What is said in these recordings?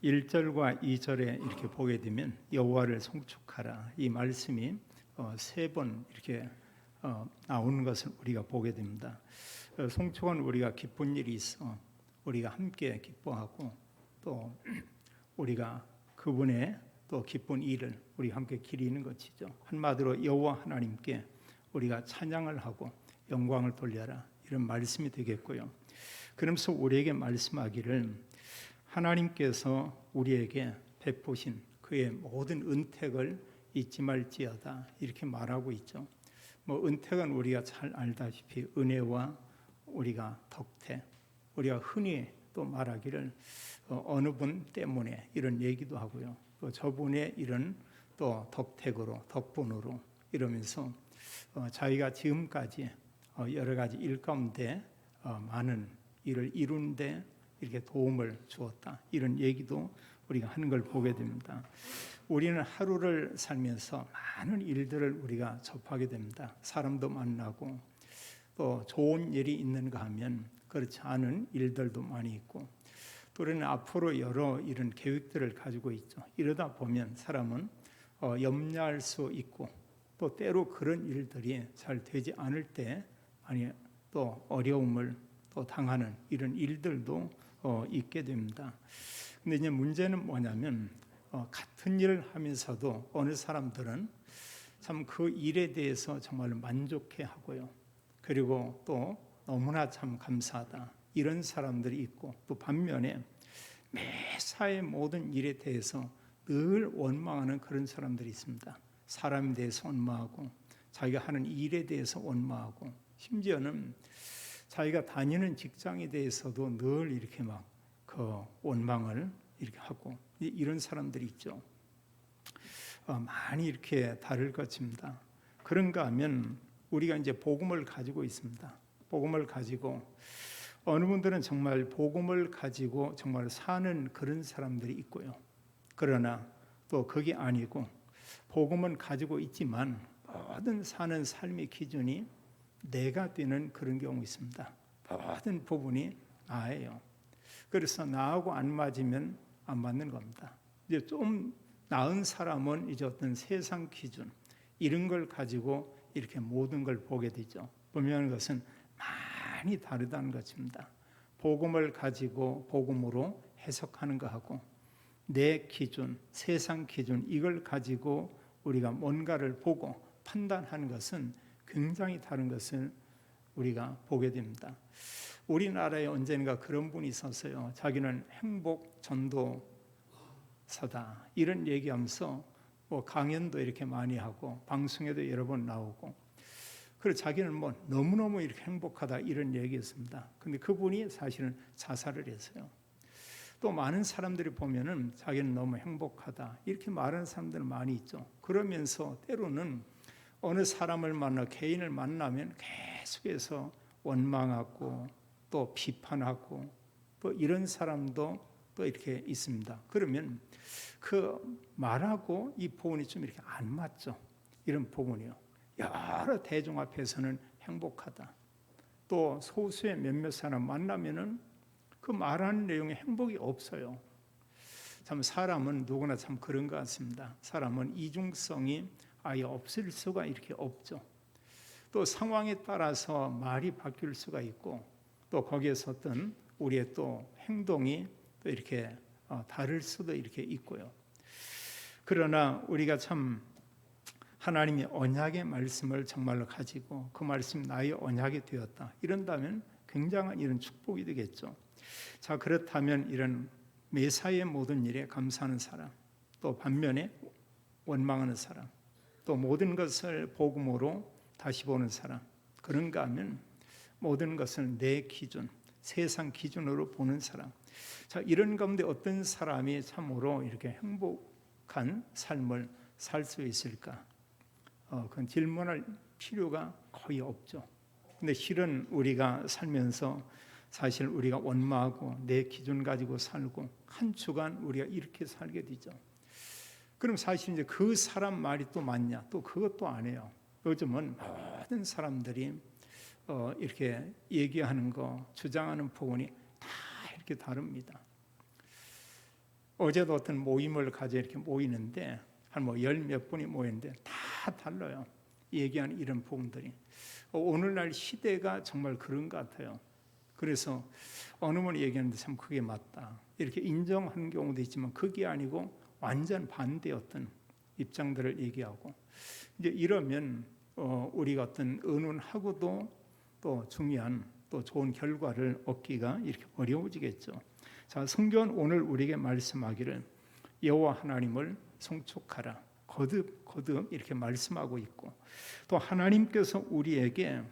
1절과 2절에 이렇게 보게 되면 여호와를 송축하라 이 말씀이 세 번 이렇게 나오는 것을 우리가 보게 됩니다. 송축은 우리가 기쁜 일이 있어 우리가 함께 기뻐하고 또 우리가 그분의 또 기쁜 일을 우리 함께 기리는 것이죠. 한마디로 여호와 하나님께 우리가 찬양을 하고 영광을 돌려라 이런 말씀이 되겠고요. 그러면서 우리에게 말씀하기를 하나님께서 우리에게 베푸신 그의 모든 은택을 잊지 말지어다 이렇게 말하고 있죠. 은택은 우리가 잘 알다시피 은혜와 우리가 덕택, 우리가 흔히 또 말하기를 어느 분 때문에 이런 얘기도 하고요. 또 저분의 이런 또 덕택으로 덕분으로 이러면서 자기가 지금까지 여러 가지 일 가운데 많은 일을 이루는데 이렇게 도움을 주었다 이런 얘기도 우리가 하는 걸 보게 됩니다. 우리는 하루를 살면서 많은 일들을 우리가 접하게 됩니다. 사람도 만나고 또 좋은 일이 있는가 하면 그렇지 않은 일들도 많이 있고 또 우리는 앞으로 여러 이런 계획들을 가지고 있죠. 이러다 보면 사람은 염려할 수 있고 또 때로 그런 일들이 잘 되지 않을 때 아니 또 어려움을 또 당하는 이런 일들도 있게 됩니다. 근데 이제 문제는 뭐냐면 같은 일을 하면서도 어느 사람들은 참 그 일에 대해서 정말 만족해 하고요. 그리고 또 너무나 참 감사하다 이런 사람들이 있고 또 반면에 매사의 모든 일에 대해서 늘 원망하는 그런 사람들이 있습니다. 사람에 대해서 원망하고 자기가 하는 일에 대해서 원망하고 심지어는 자기가 다니는 직장에 대해서도 늘 이렇게 막 그 원망을 이렇게 하고 이런 사람들이 있죠. 많이 이렇게 다를 것입니다. 그런가 하면 우리가 이제 복음을 가지고 있습니다. 복음을 가지고 어느 분들은 정말 복음을 가지고 정말 사는 그런 사람들이 있고요. 그러나 또 그게 아니고 복음은 가지고 있지만 모든 사는 삶의 기준이 내가 되는 그런 경우 있습니다. 모든 부분이 나예요. 그래서 나하고 안 맞으면 안 맞는 겁니다. 이제 좀 나은 사람은 이제 어떤 세상 기준 이런 걸 가지고 이렇게 모든 걸 보게 되죠. 분명한 것은 많이 다르다는 것입니다. 복음을 가지고 복음으로 해석하는 것하고 내 기준, 세상 기준 이걸 가지고 우리가 뭔가를 보고 판단하는 것은 굉장히 다른 것을 우리가 보게 됩니다. 우리나라에 언젠가 그런 분이 있었어요. 자기는 행복 전도사다 이런 얘기하면서 강연도 이렇게 많이 하고 방송에도 여러 번 나오고 그리고 자기는 너무너무 이렇게 행복하다 이런 얘기했습니다. 근데 그분이 사실은 자살을 했어요. 또 많은 사람들이 보면은 자기는 너무 행복하다 이렇게 말하는 사람들은 많이 있죠. 그러면서 때로는 어느 사람을 만나 개인을 만나면 계속해서 원망하고 또 비판하고 또 이런 사람도 또 이렇게 있습니다. 그러면 그 말하고 이 부분이 좀 이렇게 안 맞죠. 이런 부분이요. 여러 대중 앞에서는 행복하다. 또 소수의 몇몇 사람 만나면은 그 말하는 내용에 행복이 없어요. 참 사람은 누구나 참 그런 것 같습니다. 사람은 이중성이 아예 없을 수가 이렇게 없죠. 또 상황에 따라서 말이 바뀔 수가 있고 또 거기에서 어떤 우리의 또 행동이 또 이렇게 다를 수도 이렇게 있고요. 그러나 우리가 참 하나님의 언약의 말씀을 정말로 가지고 그 말씀 나의 언약이 되었다 이런다면 굉장한 이런 축복이 되겠죠. 자 그렇다면 이런 매사의 모든 일에 감사하는 사람 또 반면에 원망하는 사람 또 모든 것을 복음으로 다시 보는 사람 그런가 하면 모든 것을 내 기준 세상 기준으로 보는 사람 자 이런 가운데 어떤 사람이 참으로 이렇게 행복한 삶을 살 수 있을까? 그건 질문할 필요가 거의 없죠. 근데 실은 우리가 살면서 사실 우리가 원망하고 내 기준 가지고 살고 한 주간 우리가 이렇게 살게 되죠. 그럼 사실 이제 그 사람 말이 또 맞냐? 또 그것도 아니에요. 요즘은 모든 사람들이 이렇게 얘기하는 거, 주장하는 부분이 다 이렇게 다릅니다. 어제도 어떤 모임을 가져 이렇게 모이는데 한 뭐 열 몇 분이 모였는데 다 달라요. 얘기하는 이런 부분들이. 오늘날 시대가 정말 그런 것 같아요. 그래서 어느 분이 얘기하는데 참 그게 맞다. 이렇게 인정하는 경우도 있지만 그게 아니고 완전 반대 어떤 입장들을 얘기하고 이제 이러면 우리가 어떤 의논하고도 또 중요한 또 좋은 결과를 얻기가 이렇게 어려워지겠죠. 자, 성경은 오늘 우리에게 말씀하기를 여호와 하나님을 송축하라. 거듭 이렇게 말씀하고 있고 또 하나님께서 우리에게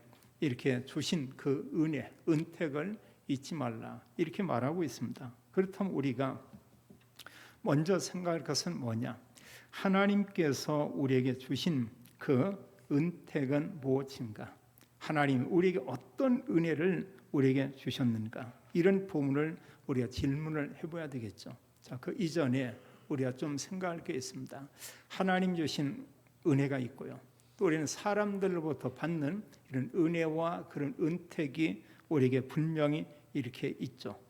이렇게 주신 그 은혜, 은택을 잊지 말라 이렇게 말하고 있습니다. 그렇다면 우리가 먼저 생각할 것은 뭐냐? 하나님께서 우리에게 주신 그 은택은 무엇인가? 하나님 우리에게 어떤 은혜를 우리에게 주셨는가? 이런 부분을 우리가 질문을 해봐야 되겠죠. 자, 그 이전에 우리가 좀 생각할 게 있습니다. 하나님 주신 은혜가 있고요. 또 우리는 사람들로부터 받는 이런 은혜와 그런 은택이 우리에게 분명히 이렇게 있죠.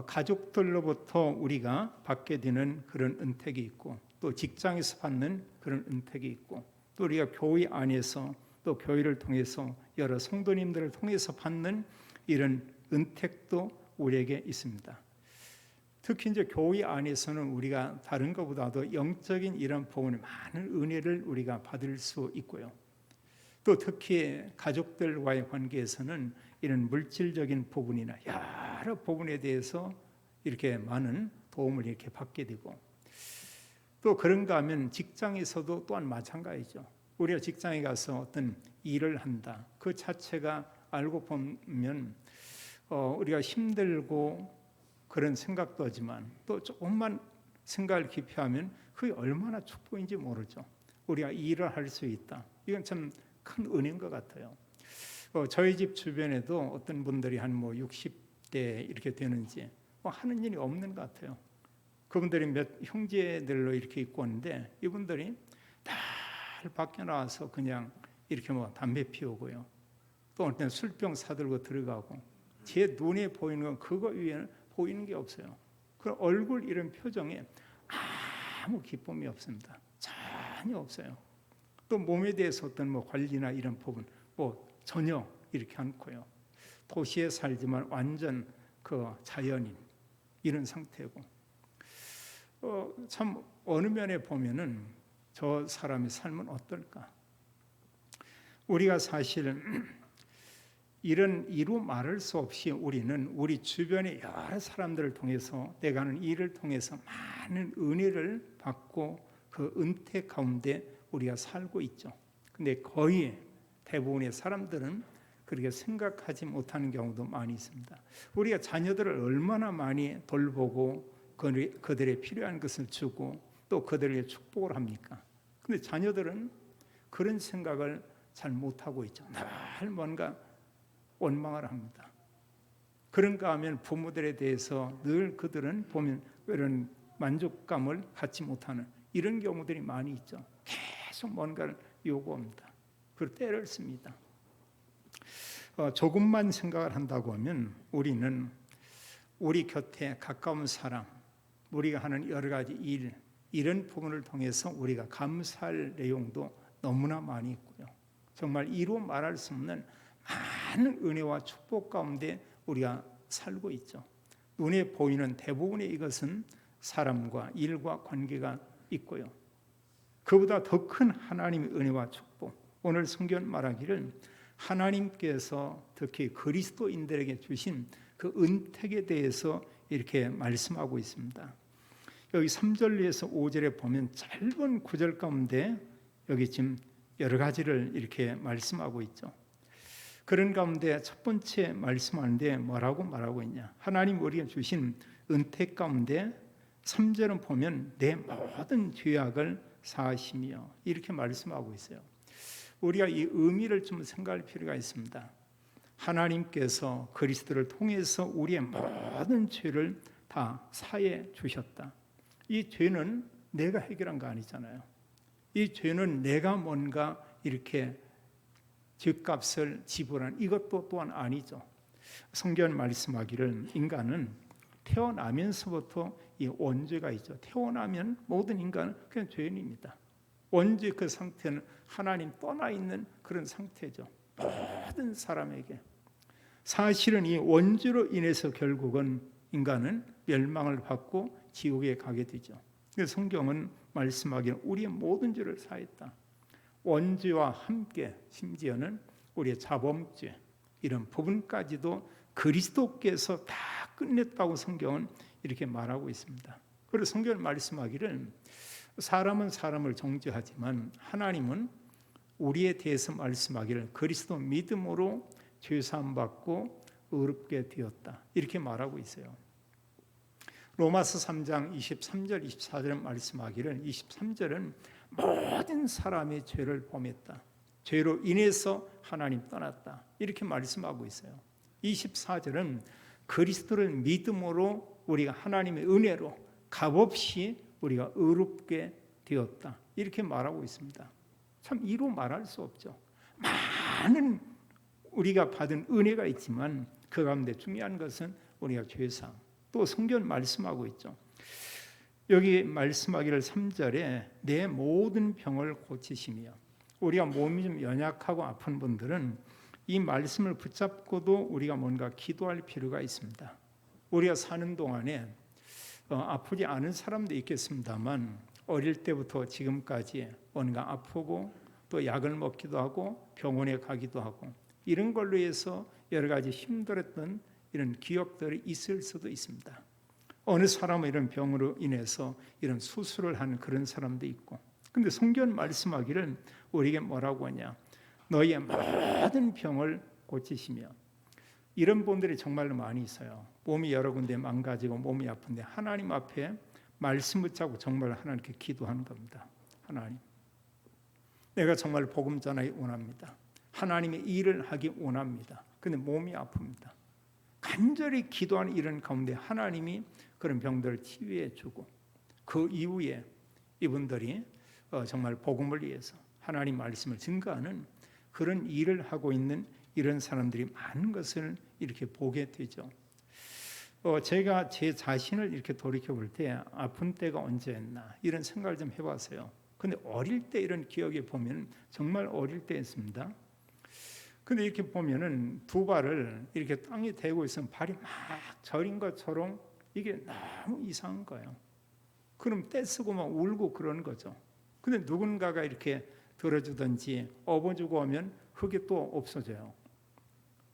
가족들로부터 우리가 받게 되는 그런 은택이 있고 또 직장에서 받는 그런 은택이 있고 또 우리가 교회 안에서 또 교회를 통해서 여러 성도님들을 통해서 받는 이런 은택도 우리에게 있습니다. 특히 이제 교회 안에서는 우리가 다른 것보다도 영적인 이런 부분에 많은 은혜를 우리가 받을 수 있고요. 또 특히 가족들과의 관계에서는 이런 물질적인 부분이나 여러 부분에 대해서 이렇게 많은 도움을 이렇게 받게 되고 또 그런가 하면 직장에서도 또한 마찬가지죠. 우리가 직장에 가서 어떤 일을 한다. 그 자체가 알고 보면 우리가 힘들고 그런 생각도 하지만 또 조금만 생각을 깊이 하면 그게 얼마나 축복인지 모르죠. 우리가 일을 할 수 있다. 이건 참 큰 은혜인 것 같아요. 저희 집 주변에도 어떤 분들이 한 뭐 60대 이렇게 되는지 하는 일이 없는 것 같아요. 그분들이 몇 형제들로 이렇게 있고 있는데 이분들이 다 밖에 나와서 그냥 이렇게 뭐 담배 피우고요. 또 어떤 술병 사들고 들어가고 제 눈에 보이는 건 그거 위에는 보이는 게 없어요. 그 얼굴 이런 표정에 아무 기쁨이 없습니다. 전혀 없어요. 또 몸에 대해서 어떤 뭐 관리나 이런 부분 뭐 전혀 이렇게 않고요. 도시에 살지만 완전 그 자연인 이런 상태고 참 어느 면에 보면은 저 사람의 삶은 어떨까? 우리가 사실 이런 이루 말할 수 없이 우리는 우리 주변의 여러 사람들을 통해서 내가 하는 일을 통해서 많은 은혜를 받고 그 은퇴 가운데 우리가 살고 있죠. 근데 거의 대부분의 사람들은 그렇게 생각하지 못하는 경우도 많이 있습니다. 우리가 자녀들을 얼마나 많이 돌보고 그들의 필요한 것을 주고 또 그들에게 축복을 합니까? 근데 자녀들은 그런 생각을 잘 못하고 있죠. 늘 뭔가 원망을 합니다. 그런가 하면 부모들에 대해서 늘 그들은 보면 이런 만족감을 갖지 못하는 이런 경우들이 많이 있죠. 계속 뭔가를 요구합니다. 그리고 때를 씁니다. 조금만 생각을 한다고 하면 우리는 우리 곁에 가까운 사람, 우리가 하는 여러 가지 일, 이런 부분을 통해서 우리가 감사할 내용도 너무나 많이 있고요. 정말 이루 말할 수 없는 많은 은혜와 축복 가운데 우리가 살고 있죠. 눈에 보이는 대부분의 이것은 사람과 일과 관계가 있고요. 그보다 더 큰 하나님의 은혜와 축복. 오늘 성경 말하기를 하나님께서 특히 그리스도인들에게 주신 그 은택에 대해서 이렇게 말씀하고 있습니다. 여기 3절에서 5절에 보면 짧은 구절 가운데 여기 지금 여러 가지를 이렇게 말씀하고 있죠. 그런 가운데 첫 번째 말씀하는데 뭐라고 말하고 있냐? 하나님 우리가 주신 은택 가운데 3절은 보면 내 모든 죄악을 사하시며 이렇게 말씀하고 있어요. 우리가 이 의미를 좀 생각할 필요가 있습니다. 하나님께서 그리스도를 통해서 우리의 모든 죄를 다 사해 주셨다. 이 죄는 내가 해결한 거 아니잖아요. 이 죄는 내가 뭔가 이렇게 죄값을 지불한 이것도 또한 아니죠. 성경 말씀하기를 인간은 태어나면서부터 이 원죄가 있죠. 태어나면 모든 인간은 그냥 죄인입니다. 원죄 그 상태는 하나님 떠나 있는 그런 상태죠. 모든 사람에게. 사실은 이 원죄로 인해서 결국은 인간은 멸망을 받고 지옥에 가게 되죠. 그래서 성경은 말씀하기를 우리의 모든 죄를 사했다. 원죄와 함께 심지어는 우리의 자범죄 이런 부분까지도 그리스도께서 다 끝냈다고 성경은 이렇게 말하고 있습니다. 그래서 성경은 말씀하기를 사람은 사람을 정죄하지만 하나님은 우리에 대해서 말씀하기를 그리스도 믿음으로 죄사함 받고 의롭게 되었다. 이렇게 말하고 있어요. 로마서 3장 23절 24절에 말씀하기를 23절은 모든 사람이 죄를 범했다. 죄로 인해서 하나님 떠났다. 이렇게 말씀하고 있어요. 24절은 그리스도를 믿음으로 우리가 하나님의 은혜로 값없이 우리가 의롭게 되었다. 이렇게 말하고 있습니다. 참 이로 말할 수 없죠. 많은 우리가 받은 은혜가 있지만 그 가운데 중요한 것은 우리가 죄사함. 또 성경 말씀하고 있죠. 여기 말씀하기를 3절에 내 모든 병을 고치시며 우리가 몸이 좀 연약하고 아픈 분들은 이 말씀을 붙잡고도 우리가 뭔가 기도할 필요가 있습니다. 우리가 사는 동안에 아프지 않은 사람도 있겠습니다만 어릴 때부터 지금까지 뭔가 아프고 또 약을 먹기도 하고 병원에 가기도 하고 이런 걸로 해서 여러 가지 힘들었던 이런 기억들이 있을 수도 있습니다. 어느 사람은 이런 병으로 인해서 이런 수술을 하는 그런 사람도 있고 근데 성경 말씀하기를 우리에게 뭐라고 하냐 너희의 모든 병을 고치시며 이런 분들이 정말로 많이 있어요. 몸이 여러 군데 망가지고 몸이 아픈데 하나님 앞에 말씀 붙잡고 정말 하나님께 기도하는 겁니다. 하나님 내가 정말 복음 전하기 원합니다. 하나님의 일을 하기 원합니다. 근데 몸이 아픕니다. 간절히 기도하는 이런 가운데 하나님이 그런 병들을 치유해 주고 그 이후에 이분들이 정말 복음을 위해서 하나님 말씀을 증거하는 그런 일을 하고 있는 이런 사람들이 많은 것을 이렇게 보게 되죠. 제가 제 자신을 이렇게 돌이켜 볼 때 아픈 때가 언제였나 이런 생각을 좀 해봤어요. 근데 어릴 때 이런 기억에 보면 정말 어릴 때였습니다. 근데 이렇게 보면은 두 발을 이렇게 땅에 대고 있으면 발이 막 저린 것처럼 이게 너무 이상한 거예요. 그럼 떼쓰고 막 울고 그러는 거죠. 근데 누군가가 이렇게 들어주든지 업어주고 하면 그게 또 없어져요.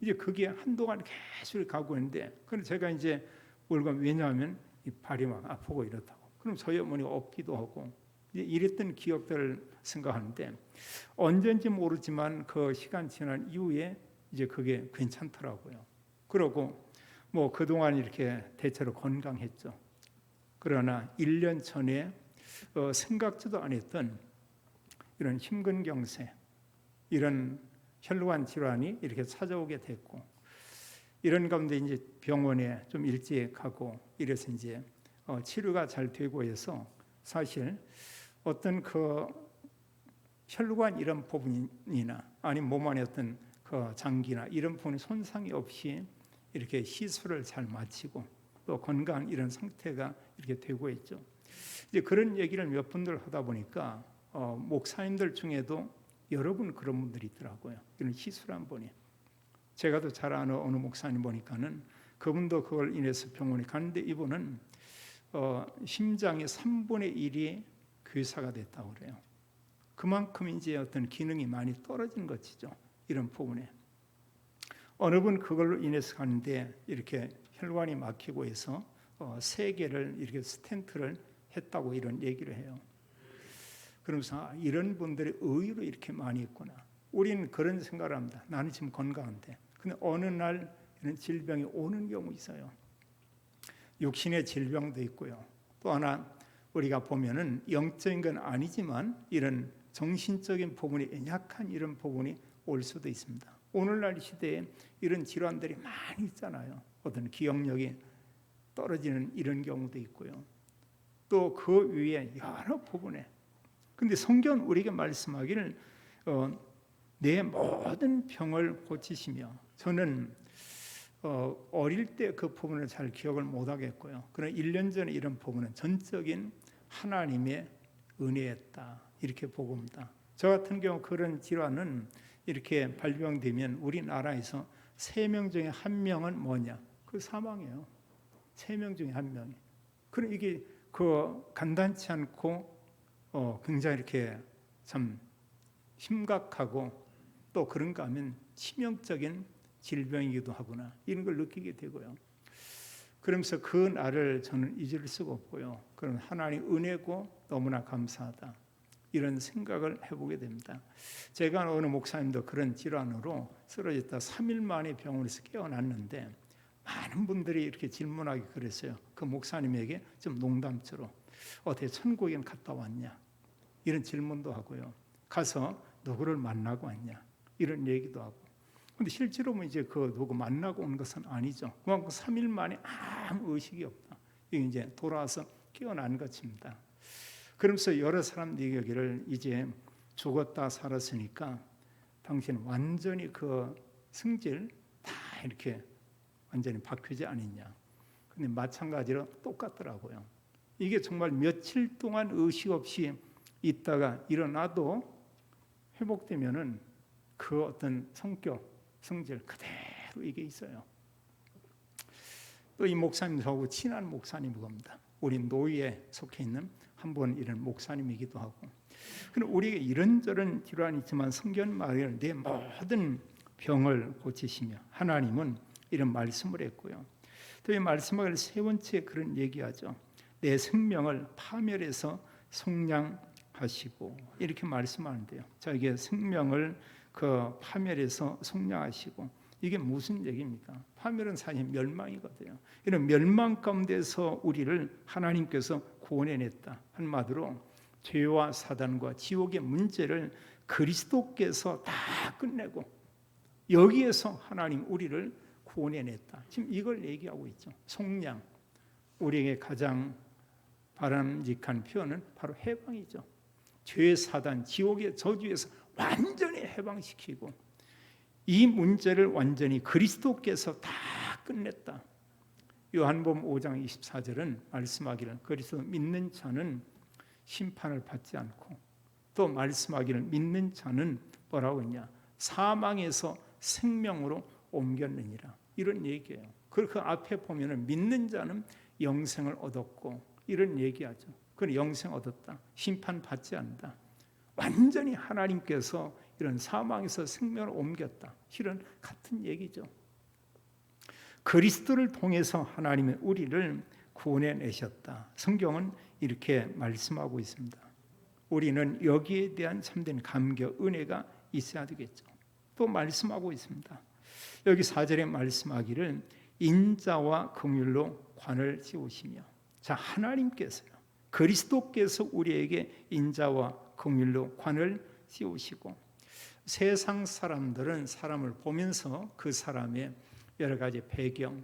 이제 그게 한동안 계속 가고 있는데, 근데 제가 이제 울고 왜냐하면 이 발이 막 아프고 이렇다고. 그럼 저희 어머니가 업기도 하고 이랬던 기억들을 생각하는데 언젠지 모르지만 그 시간 지난 이후에 이제 그게 괜찮더라고요. 그러고 뭐 그동안 이렇게 대체로 건강했죠. 그러나 1년 전에 생각지도 않았던 이런 심근경색 이런 혈관 질환이 이렇게 찾아오게 됐고 이런 가운데 이제 병원에 좀 일찍 가고 이래서 이제 치료가 잘 되고 해서 사실 어떤 그 혈관 이런 부분이나 아니면 몸 안에 어떤 그 장기나 이런 부분에 손상이 없이 이렇게 시술을 잘 마치고 또 건강한 이런 상태가 이렇게 되고 있죠. 이제 그런 얘기를 몇 분들 하다 보니까 목사님들 중에도 여러분 그런 분들이 있더라고요. 이런 시술한 분이. 제가 더 잘 아는 어느 목사님 보니까는 그분도 그걸 인해서 병원에 갔는데 이분은 심장의 3분의 1이 괴사가 됐다고 그래요. 그만큼 이제 어떤 기능이 많이 떨어진 것이죠. 이런 부분에. 어느 분 그걸로 인해서 가는데 이렇게 혈관이 막히고 해서 3개를 이렇게 스텐트를 했다고 이런 얘기를 해요. 그러면서 이런 분들이 의외로 이렇게 많이 있구나. 우리는 그런 생각을 합니다. 나는 지금 건강한데. 근데 어느 날 이런 질병이 오는 경우 있어요. 육신의 질병도 있고요. 또 하나 우리가 보면은 영적인 건 아니지만 이런 정신적인 부분이 연약한 이런 부분이 올 수도 있습니다. 오늘날 시대에 이런 질환들이 많이 있잖아요. 어떤 기억력이 떨어지는 이런 경우도 있고요. 또 그 위에 여러 부분에 근데 성경 우리에게 말씀하기를 내 모든 병을 고치시며 저는 어릴 때 그 부분을 잘 기억을 못 하겠고요. 그러나 1년 전에 이런 부분은 전적인 하나님의 은혜였다 이렇게 보고입니다. 저 같은 경우 그런 질환은 이렇게 발병되면 우리나라에서 3명 중에 1명은 뭐냐? 그 사망이에요. 3명 중에 1명이. 그럼 이게 간단치 않고 굉장히 이렇게 참 심각하고 또 그런가 하면 치명적인 질병이기도 하구나 이런 걸 느끼게 되고요. 그러면서 그 날을 저는 잊을 수가 없고요. 그럼 하나님 은혜고 너무나 감사하다 이런 생각을 해보게 됩니다. 제가 어느 목사님도 그런 질환으로 쓰러졌다 3일 만에 병원에서 깨어났는데 많은 분들이 이렇게 질문하기 그랬어요. 그 목사님에게 좀 농담처럼 어떻게 천국에 갔다 왔냐 이런 질문도 하고요. 가서 누구를 만나고 왔냐 이런 얘기도 하고. 근데 실제로 이제 그 누구 만나고 온 것은 아니죠. 그만큼 3일 만에 아무 의식이 없다. 이게 이제 돌아와서 깨어난 것입니다. 그러면서 여러 사람들이 여기를 이제 죽었다 살았으니까 당신 완전히 그 성질 다 이렇게 완전히 바뀌지 않았냐. 근데 마찬가지로 똑같더라고요. 이게 정말 며칠 동안 의식 없이 있다가 일어나도 회복되면은 그 어떤 성격, 성질 그대로 이게 있어요. 또 이 목사님하고 친한 목사님이 겁니다. 우리 노예에 속해 있는 한 분 이런 목사님이기도 하고. 그럼 우리에게 이런저런 질환이 있지만 성경 말을 내 모든 병을 고치시며 하나님은 이런 말씀을 했고요. 또 이 말씀을 세 번째 그런 얘기하죠. 내 생명을 파멸해서 속량하시고 이렇게 말씀하는데요. 자기의 생명을 그 파멸해서 속량하시고 이게 무슨 얘기입니까? 파멸은 사실 멸망이거든요. 이런 멸망 가운데서 우리를 하나님께서 구원해냈다. 한마디로 죄와 사단과 지옥의 문제를 그리스도께서 다 끝내고 여기에서 하나님 우리를 구원해냈다. 지금 이걸 얘기하고 있죠. 속량. 우리에게 가장 바람직한 표현은 바로 해방이죠. 죄, 사단, 지옥의 저주에서 완전히 해방시키고 이 문제를 완전히 그리스도께서 다 끝냈다. 요한복음 5장 24절은 말씀하기를 그리스도 믿는 자는 심판을 받지 않고 또 말씀하기를 믿는 자는 뭐라고 했냐? 사망에서 생명으로 옮겼느니라. 이런 얘기예요. 그 앞에 보면은 믿는 자는 영생을 얻었고 이런 얘기하죠. 그는 영생 얻었다. 심판 받지 않는다. 완전히 하나님께서 이런 사망에서 생명을 옮겼다. 실은 같은 얘기죠. 그리스도를 통해서 하나님의 우리를 구원해내셨다. 성경은 이렇게 말씀하고 있습니다. 우리는 여기에 대한 참된 감격, 은혜가 있어야 되겠죠. 또 말씀하고 있습니다. 여기 4절에 말씀하기를 인자와 긍휼로 관을 씌우시며 자 하나님께서요. 그리스도께서 우리에게 인자와 긍휼로 관을 씌우시고 세상 사람들은 사람을 보면서 그 사람의 여러 가지 배경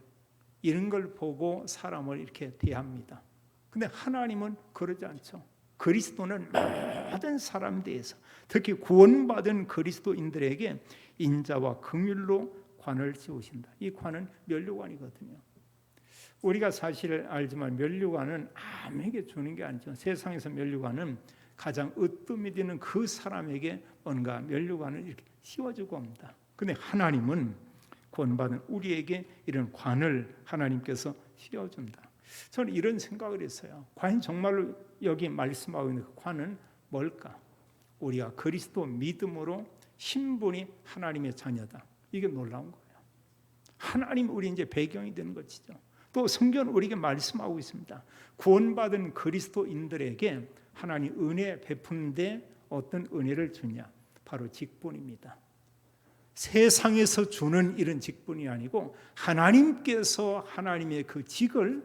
이런 걸 보고 사람을 이렇게 대합니다. 근데 하나님은 그러지 않죠. 그리스도는 모든 사람 대해서 특히 구원받은 그리스도인들에게 인자와 긍휼로 관을 씌우신다. 이 관은 면류관이거든요. 우리가 사실 알지만 면류관은 아무에게 주는 게 아니죠. 세상에서 면류관은 가장 으뜸이 되는 그 사람에게 뭔가 면류관을 이렇게 씌워주고 합니다. 그런데 하나님은 구원받은 우리에게 이런 관을 하나님께서 씌워준다. 저는 이런 생각을 했어요. 과연 정말로 여기 말씀하고 있는 그 관은 뭘까? 우리가 그리스도 믿음으로 신분이 하나님의 자녀다. 이게 놀라운 거예요. 하나님 우리 이제 배경이 되는 것이죠. 또 성경은 우리에게 말씀하고 있습니다. 구원받은 그리스도인들에게 하나님 은혜 베푸는데 어떤 은혜를 주냐? 바로 직분입니다. 세상에서 주는 이런 직분이 아니고 하나님께서 하나님의 그 직을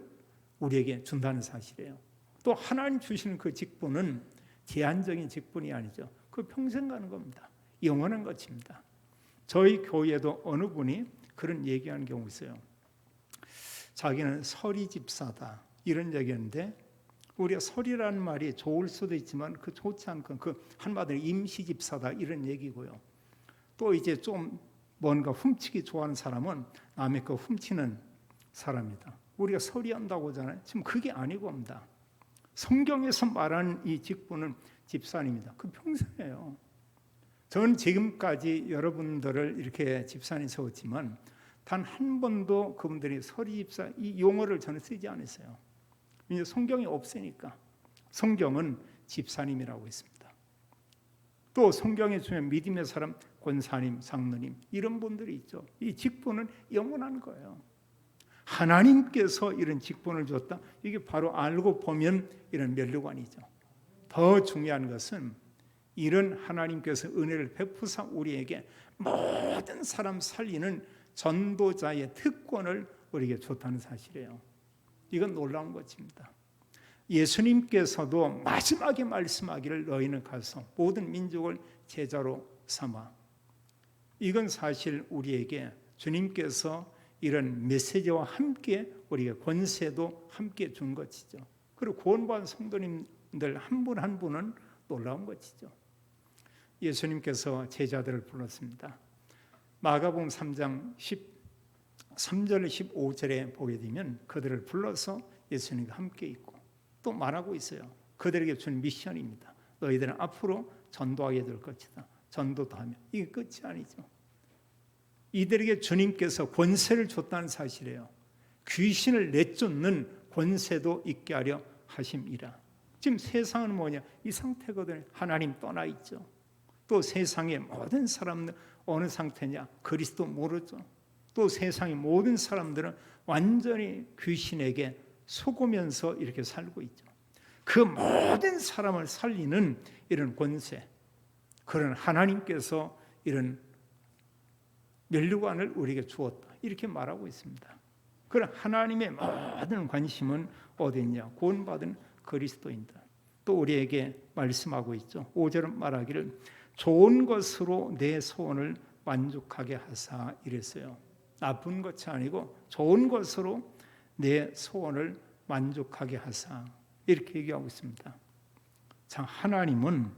우리에게 준다는 사실이에요. 또 하나님 주시는 그 직분은 제한적인 직분이 아니죠. 그 평생 가는 겁니다. 영원한 것입니다. 저희 교회에도 어느 분이 그런 얘기하는 경우 있어요. 자기는 서리 집사다 이런 얘기였는데 우리가 서리라는 말이 좋을 수도 있지만 그 좋지 않고 그 한마디로 임시 집사다 이런 얘기고요. 또 이제 좀 뭔가 훔치기 좋아하는 사람은 남의 거 훔치는 사람이다. 우리가 서리한다고 하잖아요. 지금 그게 아니고 합니다. 성경에서 말하는 이 직분은 집사님이다. 그 평생이에요. 저는 지금까지 여러분들을 이렇게 집사님 세웠지만 단 한 번도 그분들이 서리집사 이 용어를 저는 쓰지 않았어요. 이제 성경이 없으니까. 성경은 집사님이라고 했습니다. 또 성경에 주면 믿음의 사람, 권사님, 장로님 이런 분들이 있죠. 이 직분은 영원한 거예요. 하나님께서 이런 직분을 줬다. 이게 바로 알고 보면 이런 면류관이죠. 더 중요한 것은 이런 하나님께서 은혜를 베푸사 우리에게 모든 사람 살리는 전도자의 특권을 우리에게 줬다는 사실이에요. 이건 놀라운 것입니다. 예수님께서도 마지막에 말씀하기를 너희는 가서 모든 민족을 제자로 삼아. 이건 사실 우리에게 주님께서 이런 메시지와 함께 우리에게 권세도 함께 준 것이죠. 그리고 구원받은 성도님들 한 분 한 분은 놀라운 것이죠. 예수님께서 제자들을 불렀습니다. 마가복음 3장 13절 15절에 보게 되면 그들을 불러서 예수님과 함께 있고 또 말하고 있어요. 그들에게 준 미션입니다. 너희들은 앞으로 전도하게 될 것이다. 전도도 하며. 이게 끝이 아니죠. 이들에게 주님께서 권세를 줬다는 사실이에요. 귀신을 내쫓는 권세도 있게 하려 하심이라. 지금 세상은 뭐냐? 이 상태거든요. 하나님 떠나 있죠. 또 세상의 모든 사람들 어느 상태냐? 그리스도 모르죠. 또 세상의 모든 사람들은 완전히 귀신에게 속으면서 이렇게 살고 있죠. 그 모든 사람을 살리는 이런 권세, 그런 하나님께서 이런 면류관을 우리에게 주었다. 이렇게 말하고 있습니다. 그런 하나님의 모든 관심은 어디 있냐? 구원받은 그리스도인다. 또 우리에게 말씀하고 있죠. 5절은 말하기를 좋은 것으로 내 소원을 만족하게 하사 이랬어요. 나쁜 것이 아니고 좋은 것으로 내 소원을 만족하게 하사 이렇게 얘기하고 있습니다. 자, 하나님은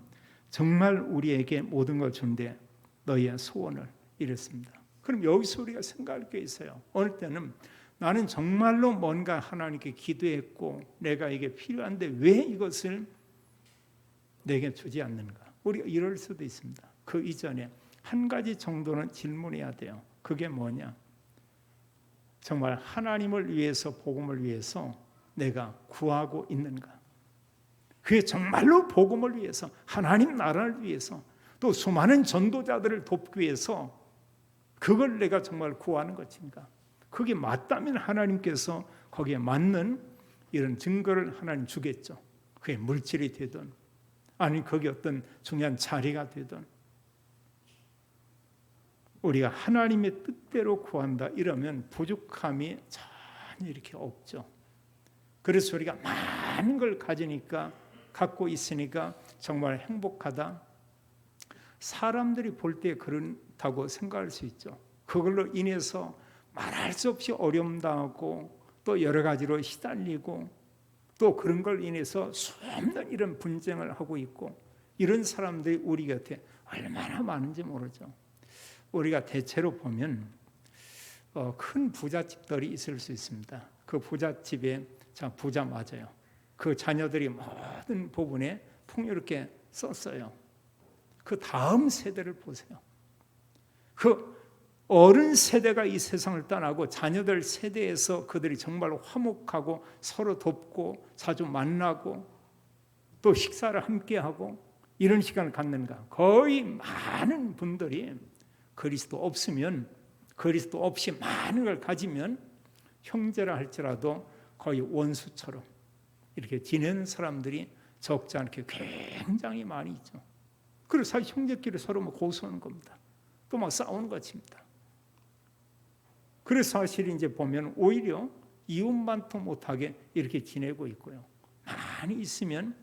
정말 우리에게 모든 걸 준대 너희의 소원을 이랬습니다. 그럼 여기서 우리가 생각할 게 있어요. 어느 때는 나는 정말로 뭔가 하나님께 기도했고 내가 이게 필요한데 왜 이것을 내게 주지 않는가? 우리가 이럴 수도 있습니다. 그 이전에 한 가지 정도는 질문해야 돼요. 그게 뭐냐? 정말 하나님을 위해서 복음을 위해서 내가 구하고 있는가? 그게 정말로 복음을 위해서 하나님 나라를 위해서 또 수많은 전도자들을 돕기 위해서 그걸 내가 정말 구하는 것인가? 그게 맞다면 하나님께서 거기에 맞는 이런 증거를 하나님 주겠죠. 그게 물질이 되든 아니 거기 어떤 중요한 자리가 되든 우리가 하나님의 뜻대로 구한다 이러면 부족함이 전혀 이렇게 없죠. 그래서 우리가 많은 걸 가지니까 갖고 있으니까 정말 행복하다. 사람들이 볼 때 그렇다고 생각할 수 있죠. 그걸로 인해서 말할 수 없이 어려움 당하고 또 여러 가지로 시달리고 또 그런 걸 인해서 수없는 이런 분쟁을 하고 있고 이런 사람들이 우리 곁에 얼마나 많은지 모르죠. 우리가 대체로 보면 큰 부잣집들이 있을 수 있습니다. 그 부잣집에 부자 맞아요. 그 자녀들이 모든 부분에 풍요롭게 썼어요. 그 다음 세대를 보세요. 그 어른 세대가 이 세상을 떠나고 자녀들 세대에서 그들이 정말로 화목하고 서로 돕고 자주 만나고 또 식사를 함께하고 이런 시간을 갖는가? 거의 많은 분들이 그리스도 없으면 그리스도 없이 많은 걸 가지면 형제라 할지라도 거의 원수처럼 이렇게 지내는 사람들이 적지 않게 굉장히 많이 있죠. 그리고 사실 형제끼리 서로 고소하는 겁니다. 또 막 싸우는 것입니다. 그래서 사실 이제 보면 오히려 이웃만도 못하게 이렇게 지내고 있고요. 많이 있으면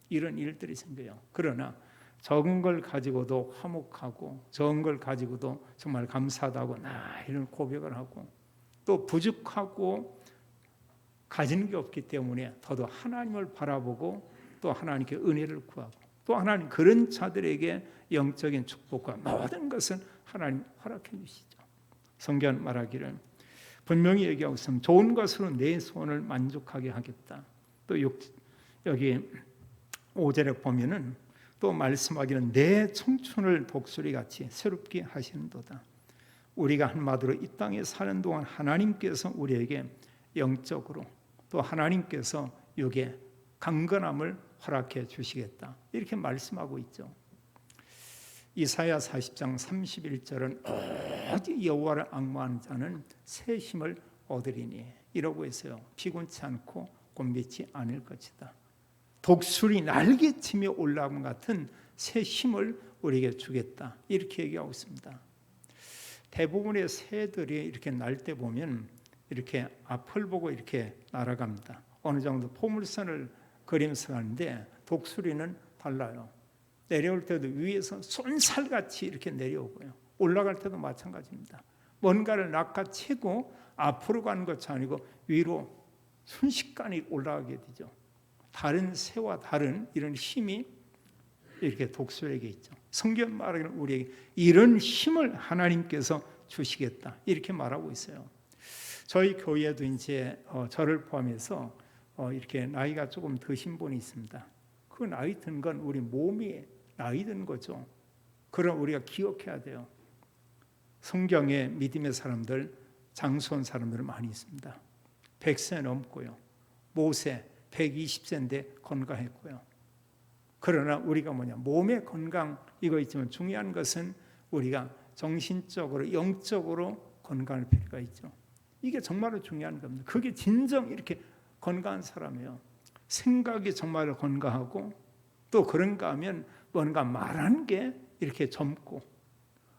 이런 일들이 생겨요. 그러나 적은 걸 가지고도 화목하고 적은 걸 가지고도 정말 감사하다고 이런 고백을 하고 또 부족하고 가지는 게 없기 때문에 더더 하나님을 바라보고 또 하나님께 은혜를 구하고 또 하나님 그런 자들에게 영적인 축복과 모든 것을 하나님 허락해 주시죠. 성경 말하기를 분명히 얘기하고 있으면 좋은 것으로 내 손을 만족하게 하겠다. 또 여기 5절에 보면은 또 말씀하기는 내 청춘을 독수리같이 새롭게 하시는도다. 우리가 한마디로 이 땅에 사는 동안 하나님께서 우리에게 영적으로 또 하나님께서 육의 강건함을 허락해 주시겠다. 이렇게 말씀하고 있죠. 이사야 40장 31절은 오직 여호와를 앙모하는 자는 새 힘을 얻으리니 이러고 있어요. 피곤치 않고 곤비치 않을 것이다. 독수리 날개치며 올라온 같은 새 힘을 우리에게 주겠다. 이렇게 얘기하고 있습니다. 대부분의 새들이 이렇게 날 때 보면 이렇게 앞을 보고 이렇게 날아갑니다. 어느 정도 포물선을 그리면서 가는데 독수리는 달라요. 내려올 때도 위에서 쏜살같이 이렇게 내려오고요. 올라갈 때도 마찬가지입니다. 뭔가를 낚아채고 앞으로 가는 것이 아니고 위로 순식간에 올라가게 되죠. 다른 새와 다른 이런 힘이 이렇게 독수리에게 있죠. 성경 말하기는 우리에게 이런 힘을 하나님께서 주시겠다 이렇게 말하고 있어요. 저희 교회에도 이제 저를 포함해서 이렇게 나이가 조금 드신 분이 있습니다. 그 나이 든 건 우리 몸이 나이 든 거죠. 그럼 우리가 기억해야 돼요. 성경에 믿음의 사람들, 장수한 사람들 많이 있습니다. 100세 넘고요. 모세 120세인데 건강했고요. 그러나 우리가 몸의 건강 이거 있지만 중요한 것은 우리가 정신적으로 영적으로 건강할 필요가 있죠. 이게 정말로 중요한 겁니다. 그게 진정 이렇게 건강한 사람이에요. 생각이 정말로 건강하고 또 그런가 하면 뭔가 말하는 게 이렇게 젊고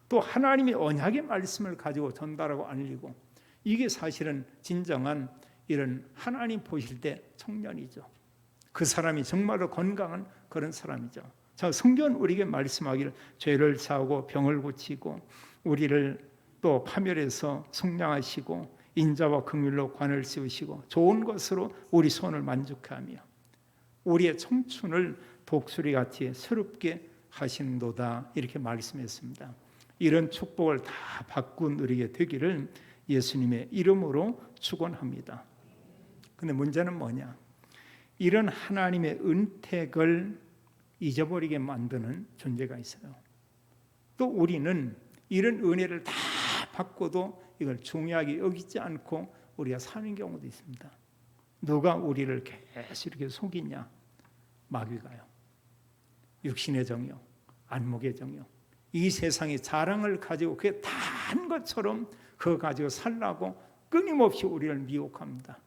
또 하나님의 언약의 말씀을 가지고 전달하고 알리고 이게 사실은 진정한 이런 하나님 보실 때 청년이죠. 그 사람이 정말로 건강한 그런 사람이죠. 자, 성경은 우리에게 말씀하기를 죄를 사하고 병을 고치고 우리를 또 파멸해서 속량하시고 인자와 긍휼로 관을 씌우시고 좋은 것으로 우리 손을 만족하며 우리의 청춘을 독수리같이 새롭게 하시는도다 이렇게 말씀했습니다. 이런 축복을 다 받고 누리게 되기를 예수님의 이름으로 축원합니다. 근데 문제는 뭐냐? 이런 하나님의 은택을 잊어버리게 만드는 존재가 있어요. 또 우리는 이런 은혜를 다 받고도 이걸 중요하게 여기지 않고 우리가 사는 경우도 있습니다. 누가 우리를 계속 이렇게 속이냐? 마귀가요. 육신의 정욕, 안목의 정욕. 이 세상의 자랑을 가지고 그게 다한 것처럼 그거 가지고 살라고 끊임없이 우리를 미혹합니다.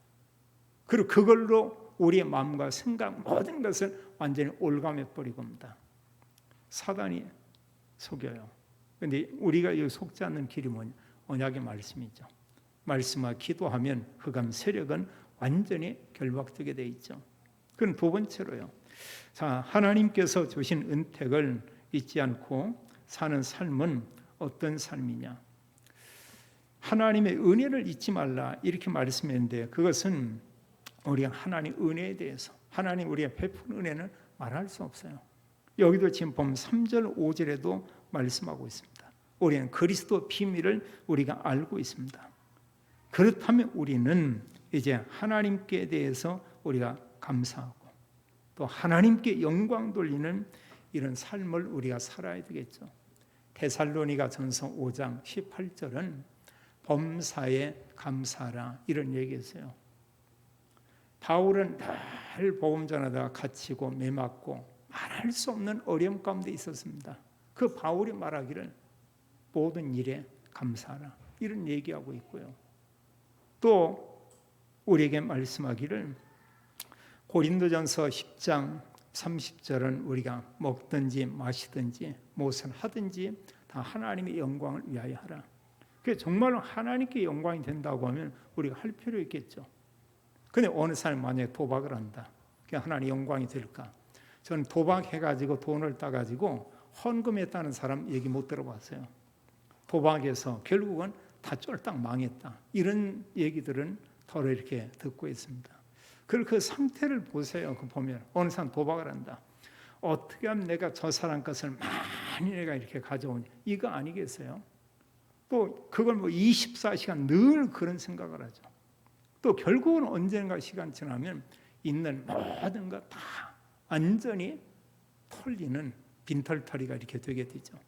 그리고 그걸로 우리의 마음과 생각 모든 것을 완전히 올가매 버리고 합니다. 사단이 속여요. 그런데 우리가 속지 않는 길이 뭐냐? 언약의 말씀이죠. 말씀과 기도하면 흑암 세력은 완전히 결박되게 돼 있죠. 그럼 두 번째로요. 자, 하나님께서 주신 은택을 잊지 않고 사는 삶은 어떤 삶이냐? 하나님의 은혜를 잊지 말라 이렇게 말씀했는데 그것은 우리가 하나님 은혜에 대해서 하나님 우리가 베푼 은혜는 말할 수 없어요. 여기도 지금 보면 3절 5절에도 말씀하고 있습니다. 우리는 그리스도 비밀을 우리가 알고 있습니다. 그렇다면 우리는 이제 하나님께 대해서 우리가 감사하고 또 하나님께 영광 돌리는 이런 삶을 우리가 살아야 되겠죠. 데살로니가 전서 5장 18절은 범사에 감사하라 이런 얘기했어요. 바울은 늘 복음 전하다가 갇히고 매맞고 말할 수 없는 어려움 가운데 있었습니다. 그 바울이 말하기를 모든 일에 감사하라 이런 얘기하고 있고요. 또 우리에게 말씀하기를 고린도전서 10장 30절은 우리가 먹든지 마시든지 무엇을 하든지 다 하나님의 영광을 위하여 하라. 그게 정말로 하나님께 영광이 된다고 하면 우리가 할 필요 있겠죠. 근데 어느 사람이 만약에 도박을 한다. 그게 하나님 영광이 될까? 저는 도박해가지고 돈을 따가지고 헌금했다는 사람 얘기 못 들어봤어요. 도박해서 결국은 다 쫄딱 망했다. 이런 얘기들은 더러 이렇게 듣고 있습니다. 그리고 그 상태를 보세요. 그 보면 어느 사람 도박을 한다. 어떻게 하면 내가 저 사람 것을 많이 내가 이렇게 가져오냐. 이거 아니겠어요? 또 그걸 뭐 24시간 늘 그런 생각을 하죠. 또 결국은 언젠가 시간 지나면 있는 모든 것 다 완전히 털리는 빈털터리가 이렇게 되게 되죠.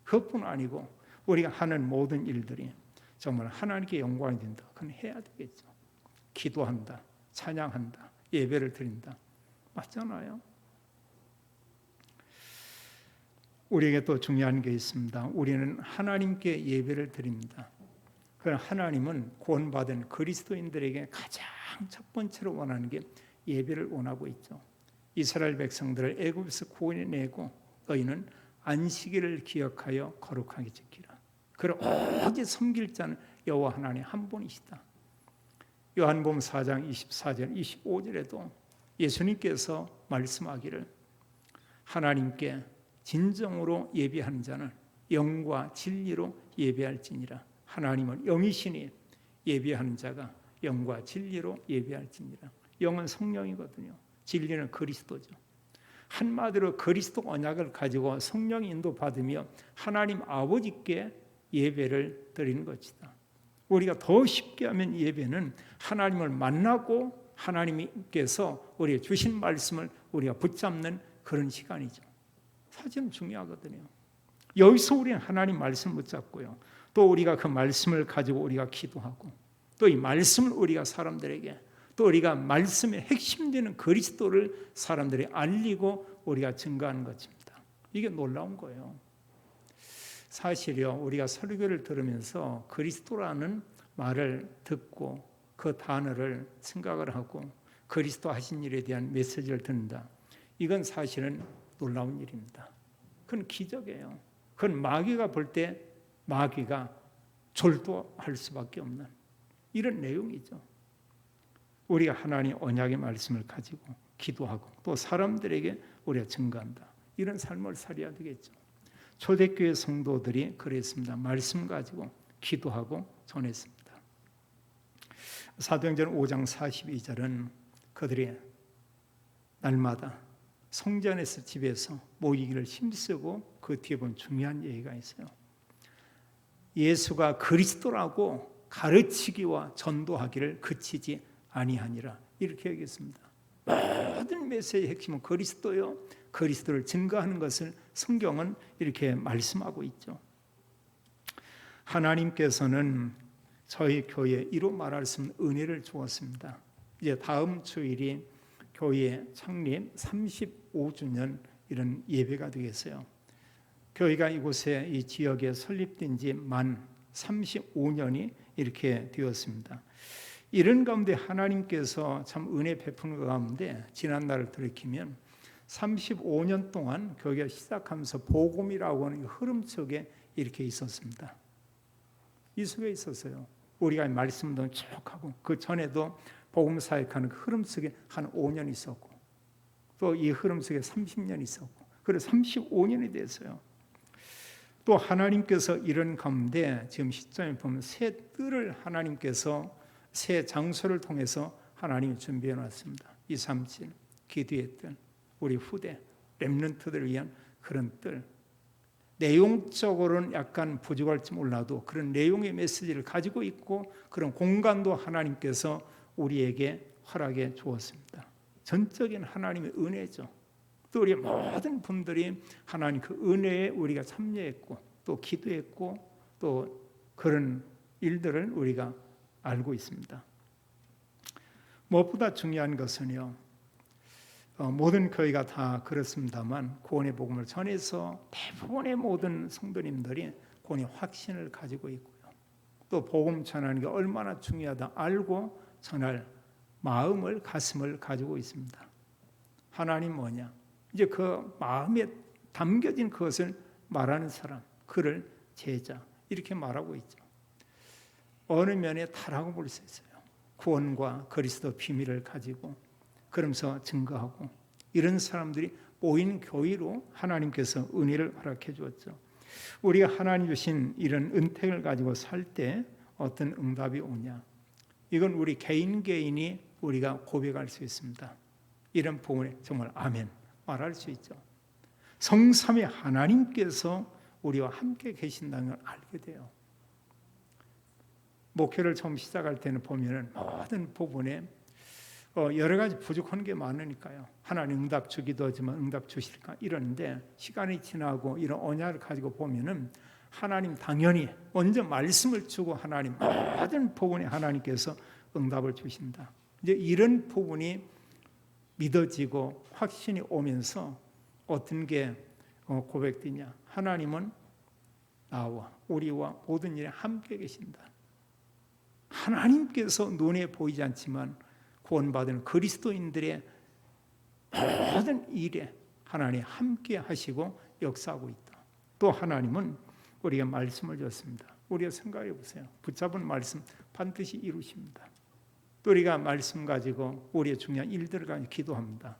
그것뿐 아니고 우리가 하는 모든 일들이 정말 하나님께 영광이 된다. 그건 해야 되겠죠. 기도한다, 찬양한다, 예배를 드린다. 맞잖아요. 우리에게 또 중요한 게 있습니다. 우리는 하나님께 예배를 드립니다. 그러나 하나님은 구원받은 그리스도인들에게 가장 첫 번째로 원하는 게 예배를 원하고 있죠. 이스라엘 백성들을 애굽에서 구원해내고 너희는 안식일을 기억하여 거룩하게 지키라. 그를 오직 섬길 자는 여호와 하나님 한 분이시다. 요한복음 4장 24절 25절에도 예수님께서 말씀하기를 하나님께 진정으로 예배하는 자는 영과 진리로 예배할지니라. 하나님은 영이시니 예배하는 자가 영과 진리로 예배할지니라. 영은 성령이거든요. 진리는 그리스도죠. 한마디로 그리스도 언약을 가지고 성령 인도받으며 하나님 아버지께 예배를 드리는 것이다. 우리가 더 쉽게 하면 예배는 하나님을 만나고 하나님께서 우리에게 주신 말씀을 우리가 붙잡는 그런 시간이죠. 사실은 중요하거든요. 여기서 우리는 하나님 말씀을 붙잡고요. 또 우리가 그 말씀을 가지고 우리가 기도하고 또 이 말씀을 우리가 사람들에게 또 우리가 말씀의 핵심되는 그리스도를 사람들이 알리고 우리가 증거하는 것입니다. 이게 놀라운 거예요. 사실요, 우리가 설교를 들으면서 그리스도라는 말을 듣고 그 단어를 생각을 하고 그리스도 하신 일에 대한 메시지를 듣는다. 이건 사실은 놀라운 일입니다. 그건 기적이에요. 그건 마귀가 볼 때 마귀가 졸도할 수밖에 없는 이런 내용이죠. 우리가 하나님 언약의 말씀을 가지고 기도하고 또 사람들에게 우리가 증거한다. 이런 삶을 살아야 되겠죠. 초대교회 성도들이 그랬습니다. 말씀 가지고 기도하고 전했습니다. 사도행전 5장 42절은 그들이 날마다 성전에서 집에서 모이기를 힘쓰고 그 뒤에 보면 중요한 얘기가 있어요. 예수가 그리스도라고 가르치기와 전도하기를 그치지 아니하니라. 이렇게 얘기했습니다. 모든 메시지의 핵심은 그리스도요. 그리스도를 증거하는 것을 성경은 이렇게 말씀하고 있죠. 하나님께서는 저희 교회에 이루 말할 수 없는 은혜를 주었습니다. 이제 다음 주일이 교회 창립 35주년 이런 예배가 되겠어요. 교회가 이곳에 이 지역에 설립된 지 만 35년이 이렇게 되었습니다. 이런 가운데 하나님께서 참 은혜 베푸는 가운데 지난 날을 돌이키면 35년 동안 교회가 시작하면서 복음이라고 하는 흐름 속에 이렇게 있었습니다. 이 속에 있었어요. 우리가 말씀도 쭉 하고 그 전에도 복음 사역하는 그 흐름 속에 한 5년 있었고 또 이 흐름 속에 30년 있었고 그래서 35년이 됐어요. 또 하나님께서 이런 가운데 지금 시점에 보면 새 뜰을 하나님께서 새 장소를 통해서 하나님이 준비해 놨습니다. 237 기도의 뜰, 우리 후대 렘넌트들을 위한 그런 뜰. 내용적으로는 약간 부족할지 몰라도 그런 내용의 메시지를 가지고 있고 그런 공간도 하나님께서 우리에게 허락해 주었습니다. 전적인 하나님의 은혜죠. 또 우리 모든 분들이 하나님 그 은혜에 우리가 참여했고 또 기도했고 또 그런 일들을 우리가 알고 있습니다. 무엇보다 중요한 것은요. 모든 교회가 다 그렇습니다만 구원의 복음을 전해서 대부분의 모든 성도님들이 구원의 확신을 가지고 있고요. 또 복음 전하는 게 얼마나 중요하다 알고 전할 마음을 가슴을 가지고 있습니다. 하나님 뭐냐? 이제 그 마음에 담겨진 그것을 말하는 사람, 그를 제자 이렇게 말하고 있죠. 어느 면에 다라고 볼 수 있어요. 구원과 그리스도 비밀을 가지고 그러면서 증거하고 이런 사람들이 모인 교회로 하나님께서 은혜를 허락해 주었죠. 우리가 하나님 주신 이런 은택을 가지고 살 때 어떤 응답이 오냐? 이건 우리 개인이 우리가 고백할 수 있습니다. 이런 부분에 정말 아멘 말할 수 있죠. 성삼위 하나님께서 우리와 함께 계신다는 걸 알게 돼요. 목회를 처음 시작할 때는 보면은 모든 부분에 여러 가지 부족한 게 많으니까요. 하나님 응답 주기도 하지만 응답 주실까 이러는데 시간이 지나고 이런 언약을 가지고 보면은 하나님 당연히 먼저 말씀을 주고 하나님 모든 부분에 하나님께서 응답을 주신다. 이제 이런 부분이 믿어지고 확신이 오면서 어떤 게 고백되냐? 하나님은 나와 우리와 모든 일에 함께 계신다. 하나님께서 눈에 보이지 않지만 구원받은 그리스도인들의 모든 일에 하나님 함께 하시고 역사하고 있다. 또 하나님은 우리가 말씀을 줬습니다. 우리가 생각해 보세요. 붙잡은 말씀 반드시 이루십니다. 또 우리가 말씀 가지고 우리의 중요한 일들을 가지고 기도합니다.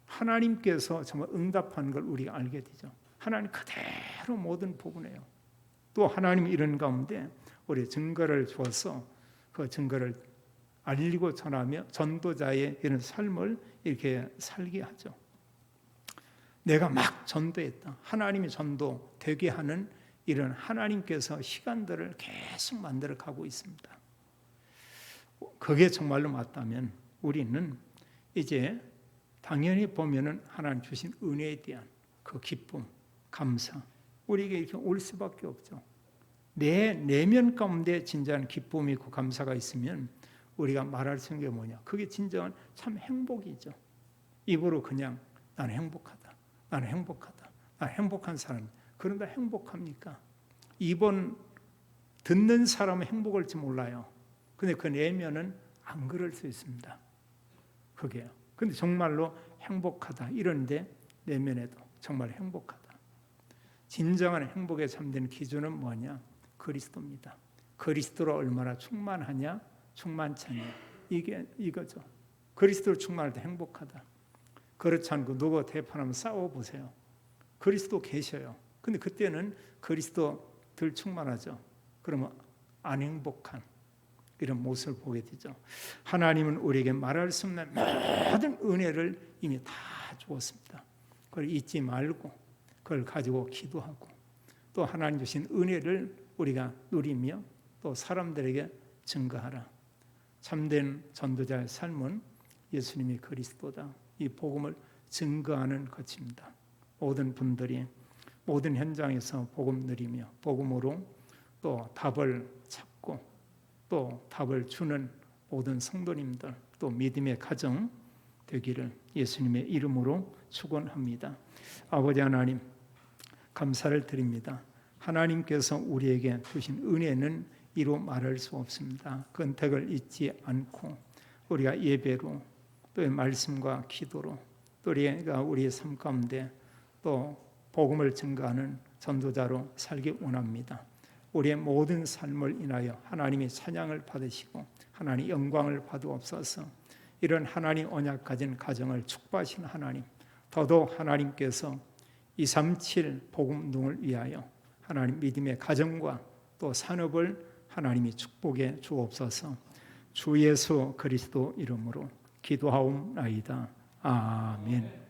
하나님께서 정말 응답하는 걸 우리가 알게 되죠. 하나님 그대로 모든 부분이에요. 또 하나님은 이런 가운데 우리 증거를 주어서 그 증거를 알리고 전하며 전도자의 이런 삶을 이렇게 살게 하죠. 내가 막 전도했다. 하나님이 전도 되게 하는 이런 하나님께서 시간들을 계속 만들어 가고 있습니다. 그게 정말로 맞다면 우리는 이제 당연히 보면은 하나님 주신 은혜에 대한 그 기쁨, 감사, 우리에게 이렇게 올 수밖에 없죠. 내 내면 가운데 진정한 기쁨이 있고 감사가 있으면 우리가 말할 수 있는 게 뭐냐? 그게 진정한 참 행복이죠. 입으로 그냥 나는 행복하다, 나는 행복하다, 나는 행복한 사람. 그런다 행복합니까? 이번 듣는 사람은 행복할지 몰라요. 근데 그 내면은 안 그럴 수 있습니다. 그게요. 근데 정말로 행복하다 이런데 내면에도 정말 행복하다. 진정한 행복에 참된 기준은 뭐냐? 그리스도입니다. 그리스도로 얼마나 충만하냐? 충만차냐? 이거죠. 그리스도로 충만할 때 행복하다. 그렇지 않고 누구 대판하면 싸워보세요. 그리스도 계셔요. 근데 그때는 그리스도 덜 충만하죠. 그러면 안 행복한 이런 모습을 보게 되죠. 하나님은 우리에게 말할 수 없는 모든 은혜를 이미 다 주었습니다. 그걸 잊지 말고 그걸 가지고 기도하고 또 하나님 주신 은혜를 우리가 누리며 또 사람들에게 증거하라. 참된 전도자의 삶은 예수님이 그리스도다. 이 복음을 증거하는 것입니다. 모든 분들이 모든 현장에서 복음 누리며 복음으로 또 답을 찾고 또 답을 주는 모든 성도님들 또 믿음의 가정 되기를 예수님의 이름으로 축원합니다. 아버지 하나님 감사를 드립니다. 하나님께서 우리에게 주신 은혜는 이루 말할 수 없습니다. 그 은택을 잊지 않고 우리가 예배로 또 말씀과 기도로 또 우리가 우리의 삶 가운데 또 복음을 증거하는 전도자로 살기 원합니다. 우리의 모든 삶을 인하여 하나님이 찬양을 받으시고 하나님 영광을 받으옵소서. 이런 하나님 언약 가진 가정을 축복하신 하나님, 더더욱 하나님께서 237 복음동을 위하여 하나님 믿음의 가정과 또 산업을 하나님이 축복해 주옵소서. 주 예수 그리스도 이름으로 기도하옵나이다. 아멘.